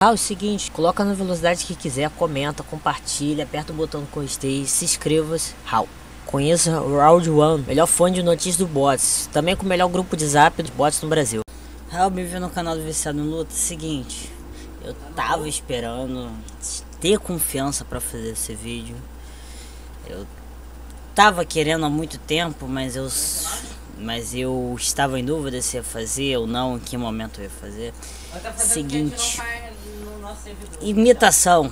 Ah, o seguinte, coloca na velocidade que quiser, comenta, compartilha, aperta o botão do gostei, se inscreva-se. How? Conheça o Round One, melhor fone de notícias do bots, também com o melhor grupo de zap de bots no Brasil. How, bem-vindo no canal do Viciado em Luta. Seguinte, eu tava esperando ter confiança pra fazer esse vídeo. Eu tava querendo há muito tempo, mas eu estava em dúvida se ia fazer ou não, em que momento eu ia fazer. Seguinte, imitação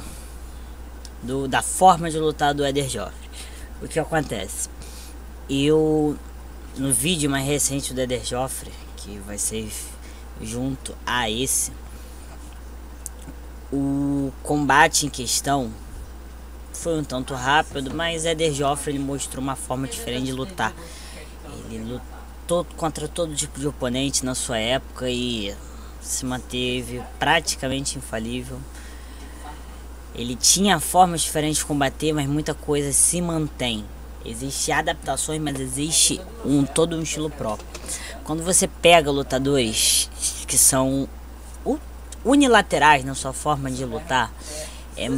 da forma de lutar do Éder Joffre. O que acontece? Eu, no vídeo mais recente do Éder Joffre, que vai ser junto a esse, o combate em questão foi um tanto rápido, mas Éder Joffre ele mostrou uma forma diferente de lutar. Ele lutou contra todo tipo de oponente na sua época e se manteve praticamente infalível. Ele tinha formas diferentes de combater, mas muita coisa se mantém. Existem adaptações, mas existe todo um estilo próprio. Quando você pega lutadores que são unilaterais na sua forma de lutar, é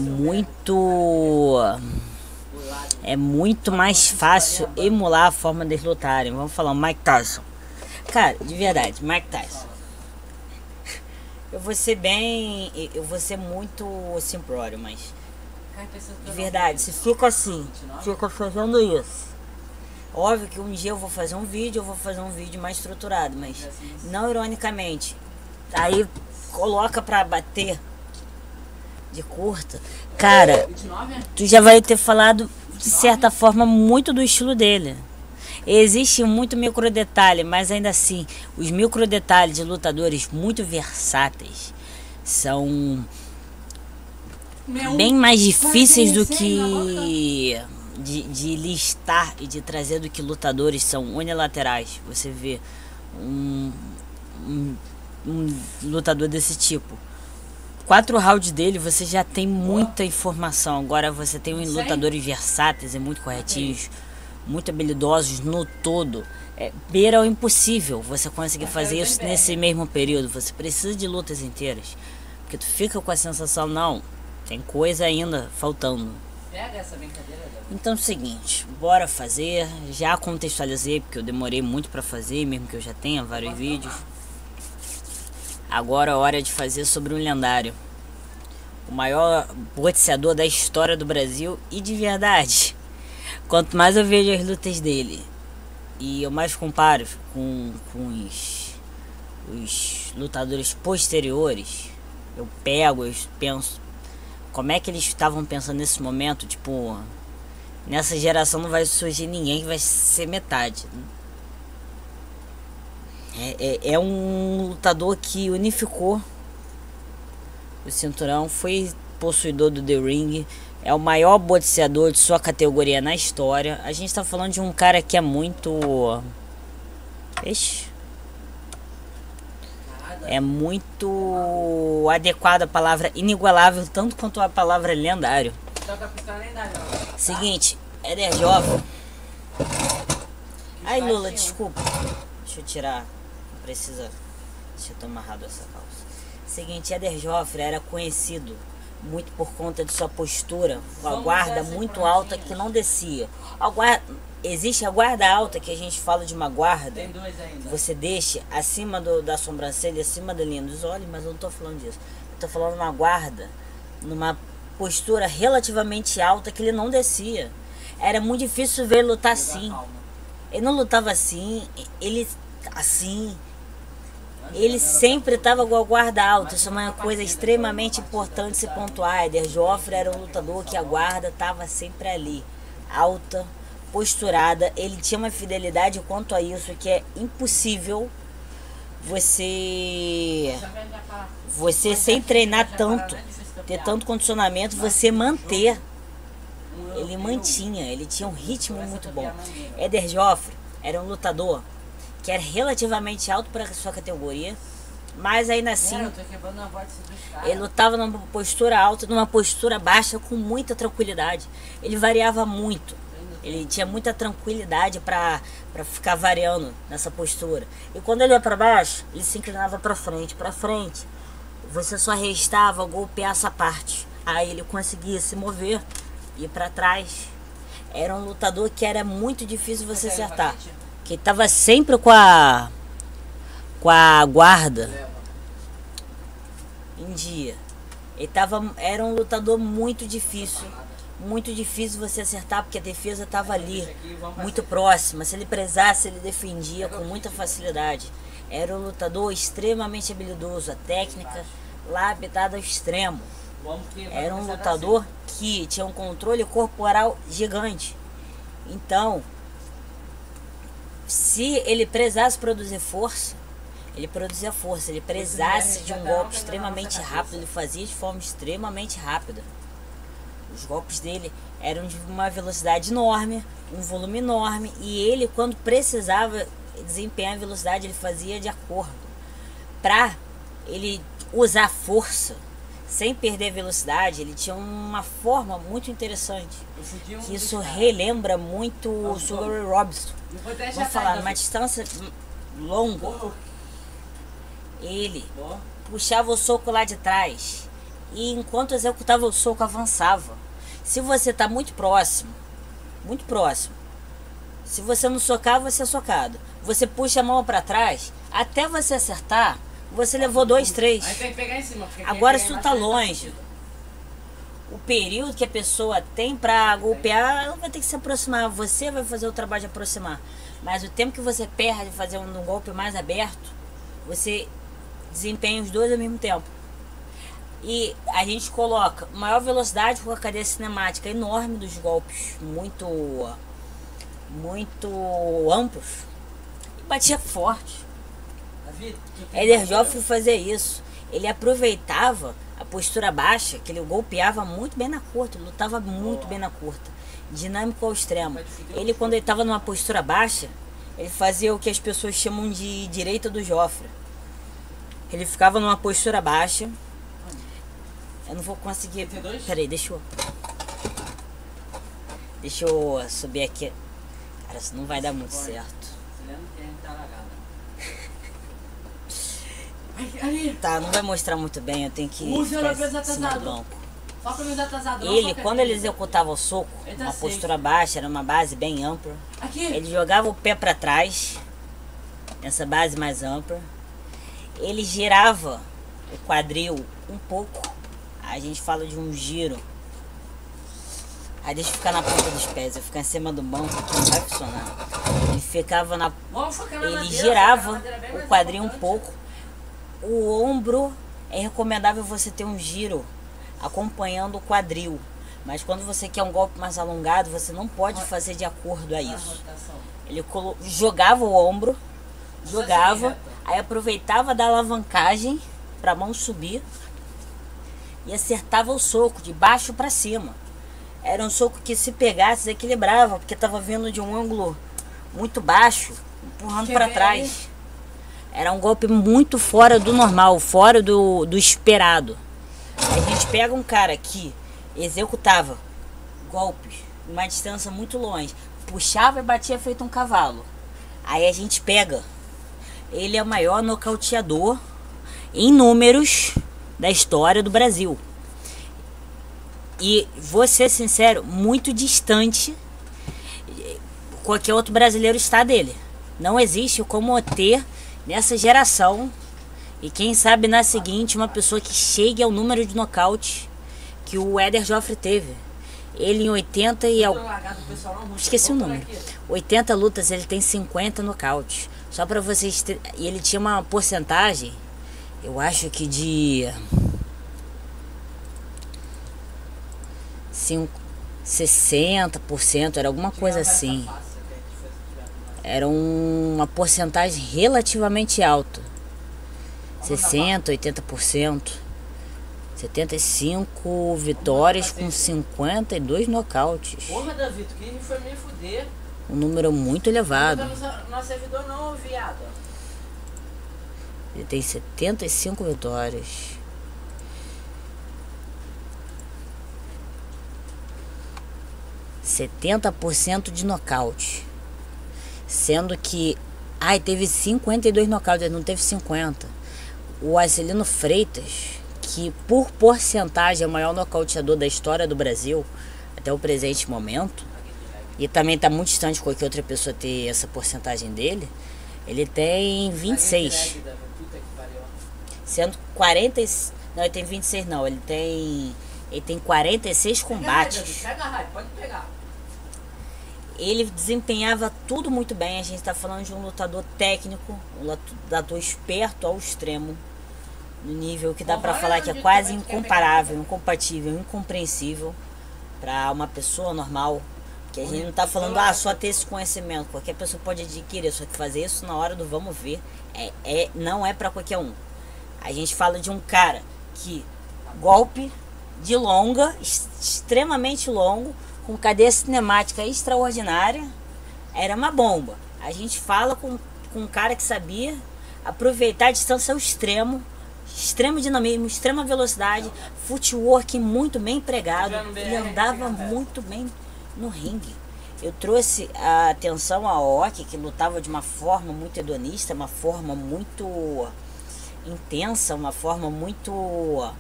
muito mais fácil emular a forma deles lutarem. Vamos falar o Mike Tyson. Cara, de verdade, Mike Tyson. Eu vou ser muito simplório, mas de verdade, se fica assim, fica fazendo isso. Óbvio que um dia eu vou fazer um vídeo, mais estruturado, mas não ironicamente. Aí coloca pra bater de curta, cara, tu já vai ter falado de certa forma muito do estilo dele. Existe muito micro detalhe, mas ainda assim, os micro detalhes de lutadores muito versáteis são bem mais difíceis do que de listar e de trazer do que lutadores são unilaterais. Você vê um lutador desse tipo, 4 rounds dele você já tem muita informação. Agora você tem lutadores versáteis e muito corretinhos, muito habilidosos no todo. Beira o impossível você conseguir fazer isso nesse mesmo período. Você precisa de lutas inteiras, porque tu fica com a sensação, não, tem coisa ainda faltando. Pega essa brincadeira. Então é o seguinte, bora fazer. Já contextualizei, porque eu demorei muito pra fazer, mesmo que eu já tenha vários vídeos. Agora é hora de fazer sobre um lendário, o maior boxeador da história do Brasil. E de verdade, quanto mais eu vejo as lutas dele e eu mais comparo com os lutadores posteriores, eu penso como é que eles estavam pensando nesse momento. Tipo, nessa geração não vai surgir ninguém que vai ser metade. É um lutador que unificou o cinturão, foi possuidor do The Ring, é o maior boxeador de sua categoria na história. A gente tá falando de um cara que é muito... é muito adequado a palavra inigualável, tanto quanto a palavra lendário. Seguinte, Éder Joffre. Ai, Lula, desculpa. Deixa eu tirar. Deixa eu ter amarrado essa calça. Seguinte, Éder Joffre era conhecido muito por conta de sua postura, com a guarda muito alta que não descia. Existe a guarda alta, que a gente fala de uma guarda que você deixa acima da sobrancelha, acima da linha dos olhos, mas eu não tô falando disso. Eu tô falando uma guarda numa postura relativamente alta que ele não descia. Era muito difícil ver ele lutar assim. Ele não lutava assim, ele sempre estava com a guarda alta. Isso é uma coisa extremamente importante se pontuar. Éder Joffre era um lutador que a guarda estava sempre ali, alta, posturada. Ele tinha uma fidelidade quanto a isso que é impossível você sem treinar tanto, ter tanto condicionamento, você manter. Ele mantinha, ele tinha um ritmo muito bom. Éder Joffre era um lutador que era relativamente alto para sua categoria, mas ainda assim ele lutava numa postura alta, numa postura baixa, com muita tranquilidade. Ele variava muito, ele tinha muita tranquilidade para ficar variando nessa postura. E quando ele ia para baixo, ele se inclinava para frente, você só restava golpear essa parte. Aí ele conseguia se mover e ir pra trás. Era um lutador que era muito difícil você acertar. Que tava sempre com a guarda em dia. Era um lutador muito difícil. Muito difícil você acertar, porque a defesa estava ali, muito próxima. Se ele prezasse, ele defendia com muita facilidade. Era um lutador extremamente habilidoso, a técnica lapidada ao extremo. Era um lutador que tinha um controle corporal gigante. Então, se ele prezasse produzir força, ele produzia força. Ele prezasse de um golpe extremamente rápido, ele fazia de forma extremamente rápida. Os golpes dele eram de uma velocidade enorme, um volume enorme, e ele, quando precisava desempenhar a velocidade, ele fazia de acordo. Para ele usar força sem perder velocidade, ele tinha uma forma muito interessante. Que isso relembra muito o Sugar Robinson. Vamos falar, numa distância longa, ele puxava o soco lá de trás e enquanto executava o soco avançava. Se você está muito próximo, se você não socar, você é socado. Você puxa a mão para trás, até você acertar, você levou 2, 3. Aí tem que pegar em cima. Agora se tu tá longe, o período que a pessoa tem para golpear, ela vai ter que se aproximar. Você vai fazer o trabalho de aproximar. Mas o tempo que você perde de fazer um golpe mais aberto, você desempenha os dois ao mesmo tempo. E a gente coloca maior velocidade com a cadeia cinemática enorme dos golpes, muito amplos, e batia forte. Éder Joffre fazia isso. Ele aproveitava a postura baixa, que ele golpeava muito bem na curta, ele lutava muito bem na curta, dinâmico ao extremo. Ele, quando ele estava numa postura baixa, ele fazia o que as pessoas chamam de direita do Joffre. Ele ficava numa postura baixa. Eu não vou conseguir. Peraí, deixa eu subir aqui. Cara, isso não vai dar muito certo. Tá, não vai mostrar muito bem, eu tenho que ficar em cima do banco. Ele, quando ele executava o soco, uma postura baixa, era uma base bem ampla. Ele jogava o pé para trás, nessa base mais ampla. Ele girava o quadril um pouco. A gente fala de um giro. Aí deixa eu ficar na ponta dos pés, eu ficar em cima do banco que não vai funcionar. Ele ficava na. Ele girava o quadril um pouco. O ombro é recomendável você ter um giro acompanhando o quadril. Mas quando você quer um golpe mais alongado, você não pode fazer de acordo a isso. Ele jogava o ombro, aí aproveitava da alavancagem para a mão subir e acertava o soco de baixo para cima. Era um soco que, se pegasse, desequilibrava, porque estava vindo de um ângulo muito baixo, empurrando para trás. Era um golpe muito fora do normal, fora do esperado. A gente pega um cara que executava golpes em uma distância muito longe, puxava e batia feito um cavalo. Aí a gente pega. Ele é o maior nocauteador em números da história do Brasil. E, vou ser sincero, muito distante qualquer outro brasileiro está dele. Não existe como ter nessa geração, e quem sabe na seguinte, uma pessoa que chegue ao número de nocaute que o Éder Joffre teve. Ele em 80 e... esqueci o número. 80 lutas, ele tem 50 nocautes. Só para vocês terem... E ele tinha uma porcentagem, eu acho que de 60%, era alguma coisa assim. Era uma porcentagem relativamente alta. 60%, 80%. 75 vitórias com 52 nocautes. Porra, Davi, tu que foi me fuder. Um número muito elevado. Não é servidor não, viado. Ele tem 75 vitórias. 70% de nocaute. Sendo que... teve 52 nocautes, não teve 50. O Arcelino Freitas, que por porcentagem é o maior nocauteador da história do Brasil até o presente momento, e também está muito distante de qualquer outra pessoa ter essa porcentagem dele, ele tem 26. Sendo 40. Não, ele tem 26 não, ele tem 46 combates. Pode pegar. Ele desempenhava tudo muito bem. A gente está falando de um lutador técnico, um lutador esperto ao extremo, no nível que dá para falar que é quase incomparável, incompatível, incompreensível para uma pessoa normal. Que a gente não está falando só ter esse conhecimento, qualquer pessoa pode adquirir, só que fazer isso na hora do vamos ver não é para qualquer um. A gente fala de um cara que golpe de longa, extremamente longo, com cadeia cinemática extraordinária, era uma bomba. A gente fala com um cara que sabia aproveitar a distância ao extremo dinamismo, extrema velocidade, footwork muito bem empregado, ele andava muito bem no ringue. Eu trouxe a atenção a Aoki, que lutava de uma forma muito hedonista, uma forma muito intensa, uma forma muito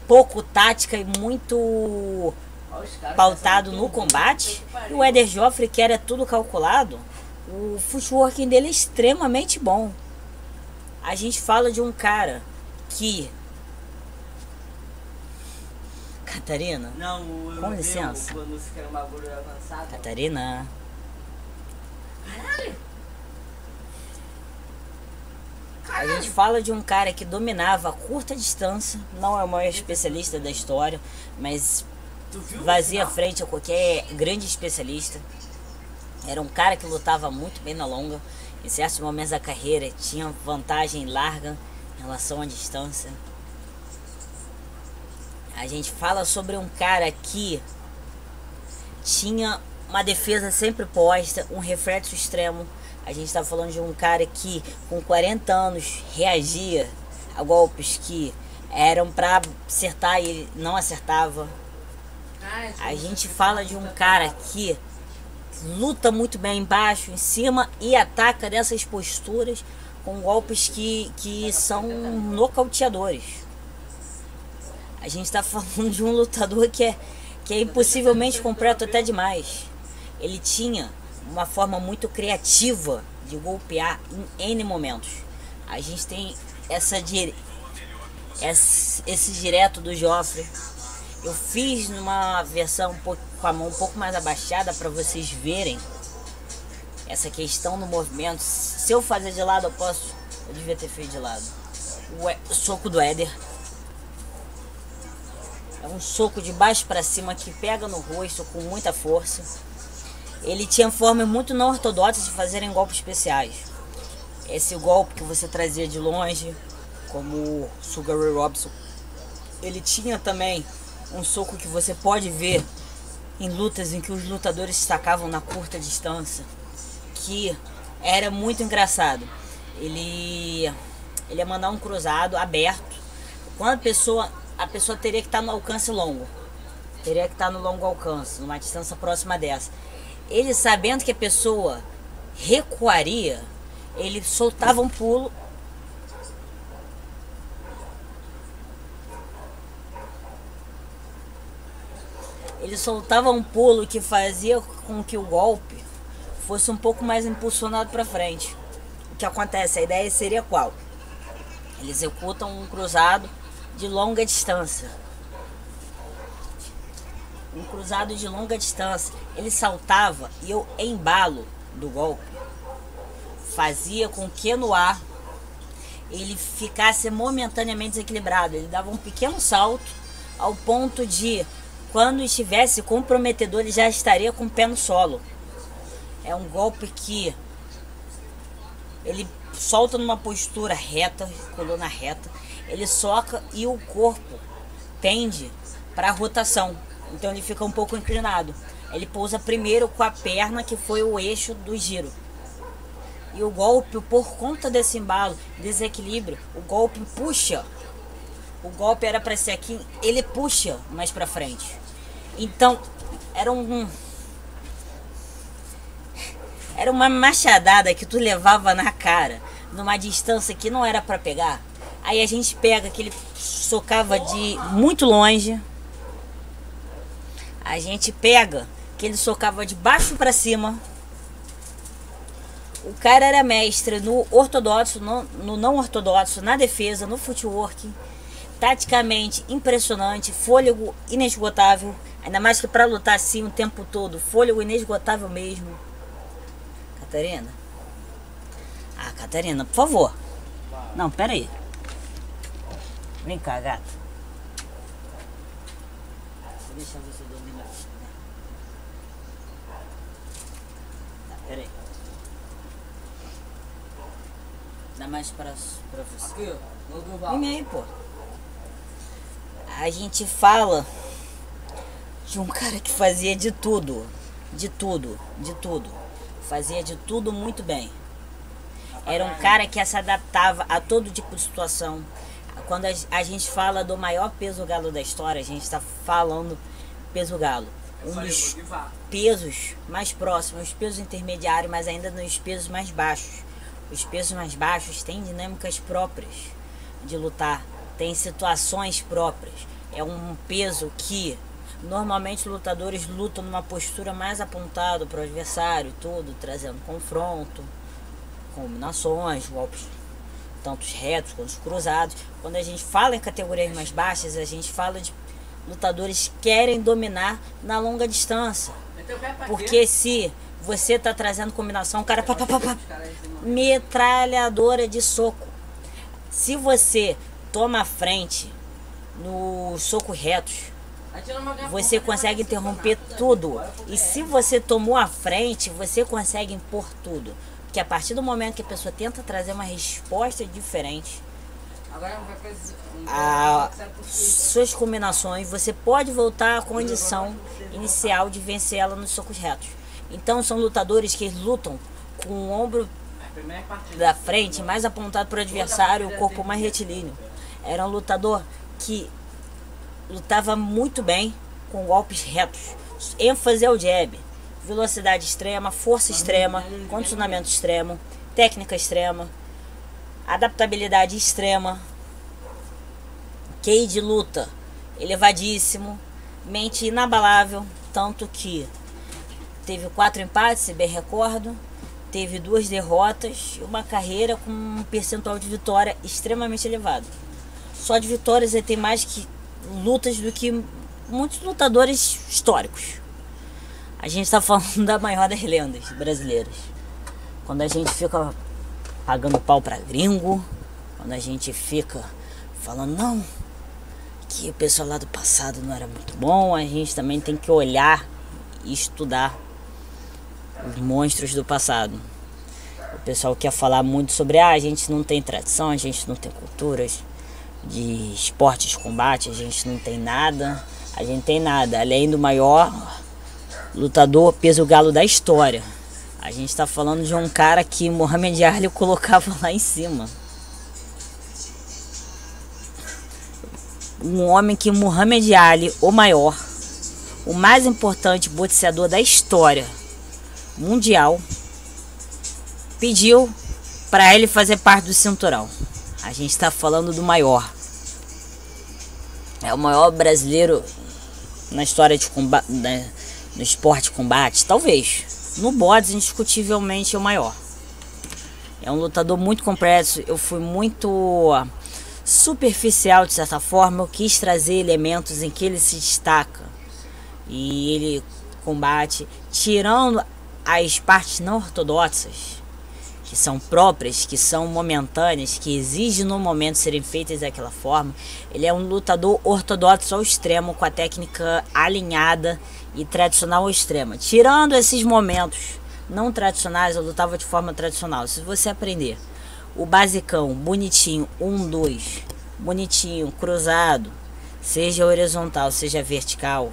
pouco tática e muito pautado no combate. E o Eder Joffre, que era tudo calculado, o footwork dele é extremamente bom. A gente fala de um cara que... Catarina? Não, com licença. Catarina. Caralho! A gente fala de um cara que dominava a curta distância, não é o maior especialista da história, mas fazia frente a qualquer grande especialista. Era um cara que lutava muito bem na longa, em certos momentos da carreira tinha vantagem larga em relação à distância. A gente fala sobre um cara que tinha uma defesa sempre posta, um reflexo extremo. A gente está falando de um cara que com 40 anos reagia a golpes que eram para acertar e ele não acertava. A gente fala de um cara que luta muito bem embaixo, em cima e ataca dessas posturas com golpes que são nocauteadores. A gente está falando de um lutador que é impossivelmente completo até demais. Ele tinha uma forma muito criativa de golpear em N momentos. A gente tem esse direto do Joffre. Eu fiz numa versão com a mão um pouco mais abaixada para vocês verem essa questão no movimento. Se eu fazer de lado, eu devia ter feito de lado. O soco do Eder é um soco de baixo para cima que pega no rosto com muita força. Ele tinha formas muito não ortodoxas de fazerem golpes especiais. Esse golpe que você trazia de longe, como o Sugar Ray Robinson. Ele tinha também um soco que você pode ver em lutas em que os lutadores destacavam na curta distância, que era muito engraçado. Ele ia mandar um cruzado aberto. Quando a pessoa teria que estar no alcance longo. Teria que estar no longo alcance, numa distância próxima dessa. Ele, sabendo que a pessoa recuaria, ele soltava um pulo. Ele soltava um pulo que fazia com que o golpe fosse um pouco mais impulsionado para frente. O que acontece? A ideia seria qual? Eles executam um cruzado de longa distância. Um cruzado de longa distância. Ele saltava e o embalo do golpe fazia com que no ar ele ficasse momentaneamente desequilibrado. Ele dava um pequeno salto ao ponto de, quando estivesse comprometedor, ele já estaria com o pé no solo. É um golpe que ele solta numa postura reta, coluna reta. Ele soca e o corpo tende para a rotação. Então ele fica um pouco inclinado. Ele pousa primeiro com a perna, que foi o eixo do giro. E o golpe, por conta desse embalo, desequilíbrio, o golpe puxa. O golpe era para ser aqui, ele puxa mais para frente. Então, era uma machadada que tu levava na cara, numa distância que não era para pegar. Aí a gente pega aquele socava de muito longe. A gente pega que ele socava de baixo para cima. O cara era mestre no ortodoxo, no não ortodoxo, na defesa, no footwork. Taticamente impressionante, fôlego inesgotável. Ainda mais que para lutar assim o tempo todo, fôlego inesgotável mesmo. Catarina? Ah, Catarina, por favor. Não, pera aí. Vem cá, gata. Vou deixar você dormir lá. Tá, pera aí. Dá mais pra você. Aqui, ó. Vem aí, pô. A gente fala de um cara que fazia de tudo. De tudo. Fazia de tudo muito bem. Era um cara que se adaptava a todo tipo de situação. Quando a gente fala do maior peso galo da história, a gente está falando peso galo. Um dos pesos mais próximos, os pesos intermediários, mas ainda nos pesos mais baixos. Os pesos mais baixos têm dinâmicas próprias de lutar, tem situações próprias. É um peso que normalmente lutadores lutam numa postura mais apontada para o adversário, tudo, trazendo confronto, combinações, golpes tanto retos quanto cruzados. Quando a gente fala em categorias mais baixas, a gente fala de lutadores que querem dominar na longa distância. Porque se você está trazendo combinação, o cara metralhadora de soco. Se você toma a frente no soco retos, você consegue interromper tudo. E se você tomou a frente, você consegue impor tudo. Porque a partir do momento que a pessoa tenta trazer uma resposta diferente, suas combinações, você pode voltar à condição inicial de vencer ela nos socos retos. Então são lutadores que lutam com o ombro da frente mais apontado para o adversário, o corpo mais retilíneo. Era um lutador que lutava muito bem com golpes retos. ênfase ao jab. Velocidade extrema, força extrema, condicionamento extremo, técnica extrema, adaptabilidade extrema, QI de luta elevadíssimo, mente inabalável, tanto que teve 4 empates, se bem recordo, teve 2 derrotas e uma carreira com um percentual de vitória extremamente elevado. Só de vitórias ele tem mais que lutas do que muitos lutadores históricos. A gente está falando da maior das lendas brasileiras. Quando a gente fica pagando pau pra gringo, quando a gente fica falando, não, que o pessoal lá do passado não era muito bom, a gente também tem que olhar e estudar os monstros do passado. O pessoal quer falar muito sobre, a gente não tem tradição, a gente não tem culturas de esportes de combate, a gente não tem nada. A gente tem nada, além do maior lutador peso galo da história. A gente está falando de um cara que Muhammad Ali colocava lá em cima. Um homem que Muhammad Ali, o maior, o mais importante boxeador da história mundial, pediu para ele fazer parte do cinturão. A gente está falando do maior. É o maior brasileiro na história de combate, né, no esporte de combate, talvez. No boxe, indiscutivelmente, é o maior. É um lutador muito complexo. Eu fui muito superficial, de certa forma. Eu quis trazer elementos em que ele se destaca. E ele combate, tirando as partes não ortodoxas, que são próprias, que são momentâneas, que exigem no momento serem feitas daquela forma. Ele é um lutador ortodoxo ao extremo, com a técnica alinhada e tradicional ao extremo. Tirando esses momentos não tradicionais, eu lutava de forma tradicional. Se você aprender o basicão, bonitinho, 1, 2, bonitinho, cruzado, seja horizontal, seja vertical,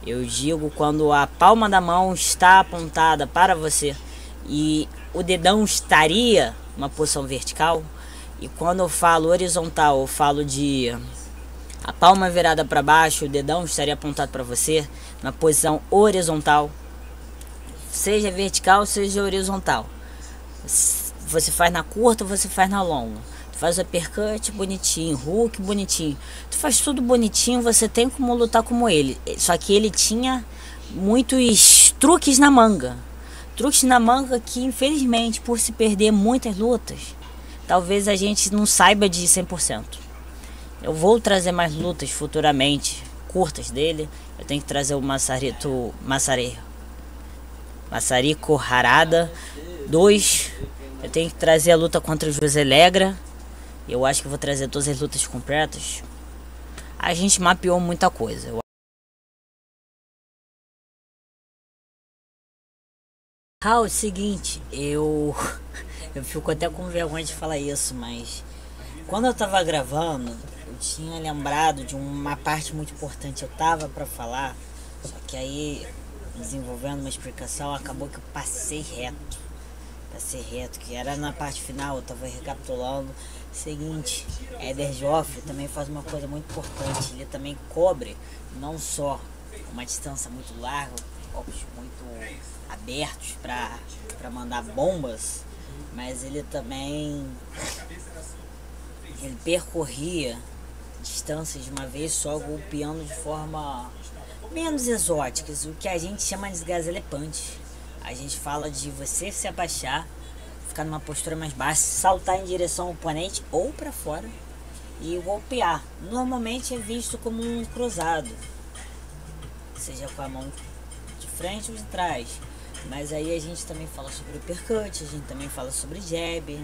eu digo quando a palma da mão está apontada para você e o dedão estaria numa posição vertical. E quando eu falo horizontal, eu falo de a palma virada para baixo, o dedão estaria apontado para você na posição horizontal. Seja vertical, seja horizontal. Você faz na curta, você faz na longa. faz o uppercut bonitinho, hook bonitinho. Tu faz tudo bonitinho, você tem como lutar como ele. Só que ele tinha muitos truques na manga. Truques na manga que, infelizmente, por se perder muitas lutas, talvez a gente não saiba de 100%. Eu vou trazer mais lutas futuramente, curtas dele. Eu tenho que trazer o Masariko Harada 2. Eu tenho que trazer a luta contra o José Legra. Eu acho que vou trazer todas as lutas completas. A gente mapeou muita coisa. O seguinte, eu fico até com vergonha de falar isso, mas quando eu tava gravando, eu tinha lembrado de uma parte muito importante. Eu tava pra falar, só que aí, desenvolvendo uma explicação, acabou que eu passei reto, que era na parte final. Eu tava recapitulando. Seguinte, Éder Joffre também faz uma coisa muito importante. Ele também cobre não só uma distância muito larga, golpes muito abertos para mandar bombas, mas ele também percorria distâncias de uma vez só, golpeando de forma menos exótica, o que a gente chama de gazelepante. A gente fala de você se abaixar, ficar numa postura mais baixa, saltar em direção ao oponente ou para fora e golpear. Normalmente é visto como um cruzado, seja com a mão de frente ou de trás. Mas aí a gente também fala sobre o uppercut, a gente também fala sobre jab,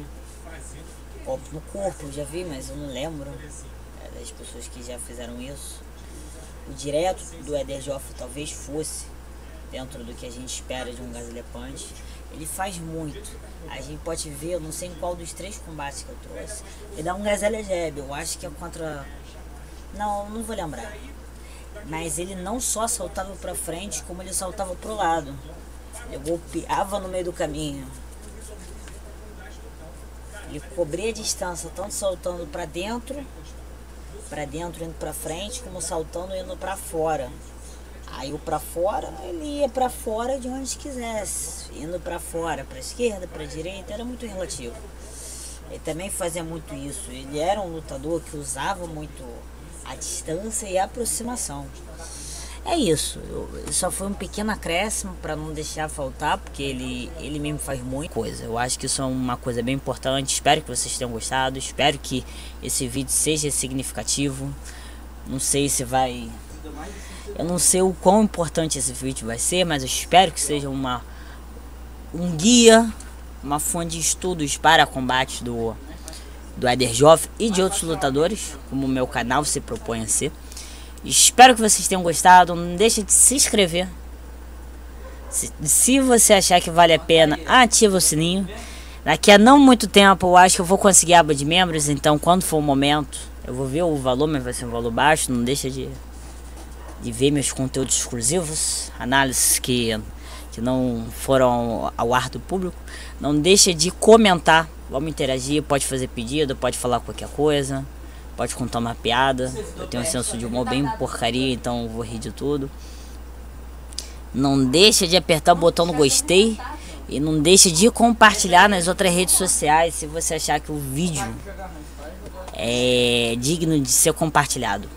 golpe no corpo, eu já vi, mas eu não lembro das pessoas que já fizeram isso. O direto do Éder Joffre talvez fosse dentro do que a gente espera de um gazelepante. Ele faz muito. A gente pode ver, eu não sei em qual dos 3 combates que eu trouxe. Ele dá um gazelle jab, eu acho que é contra... Não vou lembrar. Mas ele não só saltava pra frente, como ele saltava pro lado. Ele golpeava no meio do caminho. Ele cobria a distância, tanto saltando pra dentro indo pra frente, como saltando indo pra fora. Aí o pra fora, ele ia pra fora de onde quisesse, indo pra fora, pra esquerda, pra direita, era muito relativo. Ele também fazia muito isso. Ele era um lutador que usava muito a distância e a aproximação. É isso, só foi um pequeno acréscimo para não deixar faltar, porque ele mesmo faz muita coisa. Eu acho que isso é uma coisa bem importante. Espero que vocês tenham gostado, espero que esse vídeo seja significativo. Não sei se vai... Eu não sei o quão importante esse vídeo vai ser, mas eu espero que seja um guia, uma fonte de estudos para combates do Éder Joffre e de outros lutadores, como o meu canal se propõe a ser. Espero que vocês tenham gostado. Não deixe de se inscrever. Se você achar que vale a pena, ativa o sininho. Daqui a não muito tempo eu acho que eu vou conseguir a aba de membros. Então quando for o momento, eu vou ver o valor, mas vai ser um valor baixo. Não deixa de ver meus conteúdos exclusivos, análises que não foram ao ar do público. Não deixa de comentar. Vamos interagir, pode fazer pedido, pode falar qualquer coisa, pode contar uma piada. Eu tenho um senso de humor bem porcaria, então eu vou rir de tudo. Não deixa de apertar o botão do gostei e não deixa de compartilhar nas outras redes sociais se você achar que o vídeo é digno de ser compartilhado.